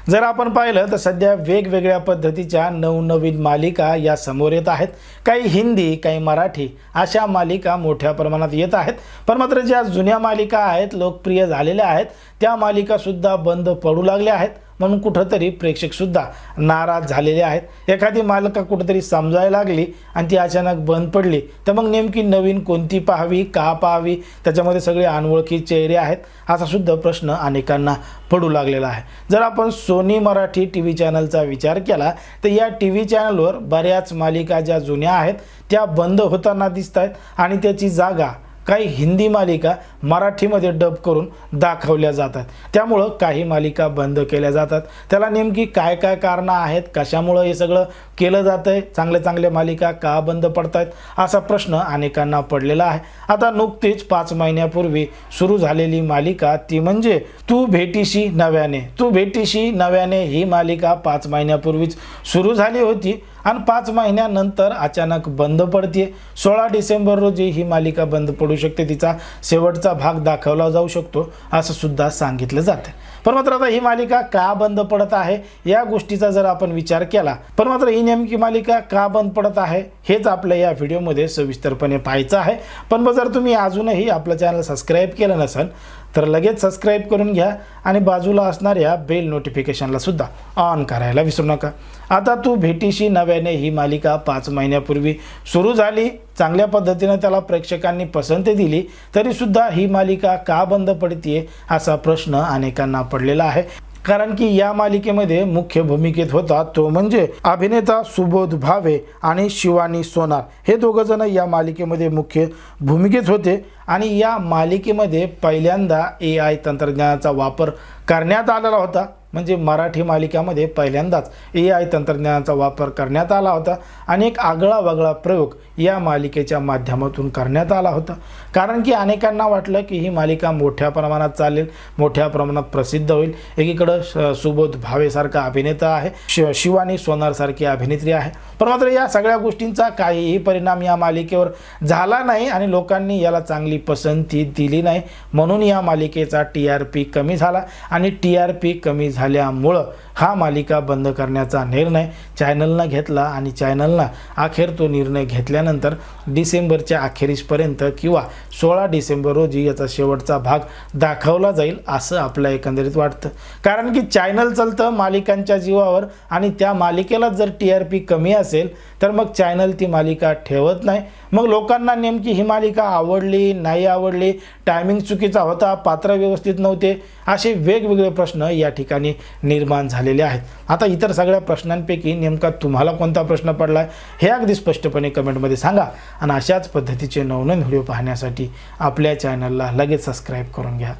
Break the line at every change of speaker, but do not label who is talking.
जर आपण पाहिलं तर सध्या वेगवेगळ्या पद्धतीच्या नवनवीन मालिका या समोर येत आहेत। काही हिंदी, काही मराठी अशा मालिका मोठ्या प्रमाणात येत आहेत। पण मात्र ज्या जुन्या मालिका आहेत, लोकप्रिय झालेल्या आहेत, त्या मालिका सुद्धा बंद पडू लागल्या आहेत। म्हणून कुठेतरी प्रेक्षक सुद्धा नाराज झालेले आहेत। एखादी मालिका कुठेतरी समजायला लागली आणि ती अचानक बंद पडली तर मग नेमकी नवीन कोणती पाहावी, का पाहावी, त्याच्यामध्ये सगळे अनोळखी चेहरे आहेत असा सुद्धा प्रश्न अनेकांना पडू लागलेला आहे। जर आपण सोनी मराठी टीव्ही चॅनलचा विचार केला तर या टीव्ही चॅनलवर बऱ्याच मालिका ज्या जुन्या आहेत त्या बंद होताना दिसत आहेत आणि त्याची जागा काही हिंदी मालिका मराठीमध्ये डब करून दाखवल्या जातात। त्यामुळे काही मालिका बंद केल्या जातात। त्याला नेमकी काय काय कारणं आहेत, कशामुळे हे सगळं केलं जातंय, चांगल्या मालिका का बंद पडतायत असा प्रश्न अनेकांना पडलेला आहे। आता नुकतीच 5 महिन्यापूर्वी सुरू झालेली मालिका ती म्हणजे तू भेटीशी नव्याने ही मालिका 5 महिन्यापूर्वीच सुरू झाली होती आणि 5 महिन्यानंतर अचानक बंद पडते। 16 डिसेंबर रोजी ही मालिका बंद पडू शकते, तिचा शेवटचा भाग दाखवला जाऊ शकतो असं सुद्धा सांगितलं जातं। पण मात्र आता ही मालिका का बंद पडत आहे या गोष्टीचा जर आपण विचार केला, पण मात्र ही नेमकी मालिका का बंद पडत आहे हेच आपल्या या व्हिडिओमध्ये सविस्तरपणे पाहायचं आहे। पण जर तुम्ही अजूनही आपलं चॅनल सबस्क्राईब केलं नसेल तर लगेच सबस्क्राईब करून घ्या आणि बाजूला असणाऱ्या बेल नोटिफिकेशनला सुद्धा ऑन करायला विसरू नका। आता तू भेटीशी नव्याने ही मालिका 5 महिन्यापूर्वी सुरू झाली, चांगल्या पद्धतीने त्याला प्रेक्षकांनी पसंती दिली, तरी सुद्धा ही मालिका का बंद पडतीये असा प्रश्न अनेकांना पडलेला आहे। कारण की या मालिकेमध्ये मुख्य भूमिकेत होता तो म्हणजे अभिनेता सुबोध भावे आणि शिवानी सोनार, हे दोघं जण या मालिकेमध्ये मुख्य भूमिकेत होते आणि या मालिकेमध्ये पहिल्यांदा AI तंत्रज्ञानाचा वापर करण्यात आलेला होता। म्हणजे मराठी मालिकामध्ये पहिल्यांदाच AI तंत्रज्ञानाचा वापर करण्यात आला होता आणि एक आगळा वेगळा प्रयोग या मालिकेच्या माध्यमातून करण्यात आला होता। कारण की अनेकांना वाटलं की ही मालिका मोठ्या प्रमाणात चालेल, मोठ्या प्रमाणात प्रसिद्ध होईल। एकीकडे सुबोध भावेसारखा अभिनेता आहे, शिवानी सोनार सारखी अभिनेत्री आहे, पण मात्र या सगळ्या गोष्टींचा काहीही परिणाम या मालिकेवर झाला नाही आणि लोकांनी याला चांगली पसंती दिली नाही। म्हणून या मालिकेचा TRP कमी झाला आणि TRP कमी झाल्यामुळे हा मालिका बंद करण्याचा निर्णय चॅनलनं घेतला आणि चॅनलनं अखेर तो निर्णय घेतल्यानंतर डिसेंबरच्या अखेरीसपर्यंत किंवा 16 डिसेंबर रोजी याचा शेवटचा भाग दाखवला जाईल असं आपल्याला एकंदरीत वाटतं। कारण की चॅनल चालतं मालिकांच्या जीवावर आणि त्या मालिकेला जर TRP कमी असेल तर मग चॅनल ती मालिका ठेवत नाही। मग लोकांना नेमकी ही मालिका आवडली नाही आवडली, टायमिंग चुकीचा होता, पात्र व्यवस्थित नव्हते, असे वेगवेगळे प्रश्न या ठिकाणी निर्माण झालेले आहेत। आता इतर सगळ्या प्रश्नांपैकी नेमका तुम्हाला कोणता प्रश्न पडलाय हे अगदी स्पष्टपणे कमेंटमध्ये सांगा आणि अशाच पद्धतीचे नवनवीन व्हिडिओ पाहण्यासाठी आपल्या चॅनलला लगेच सबस्क्राईब करून घ्या।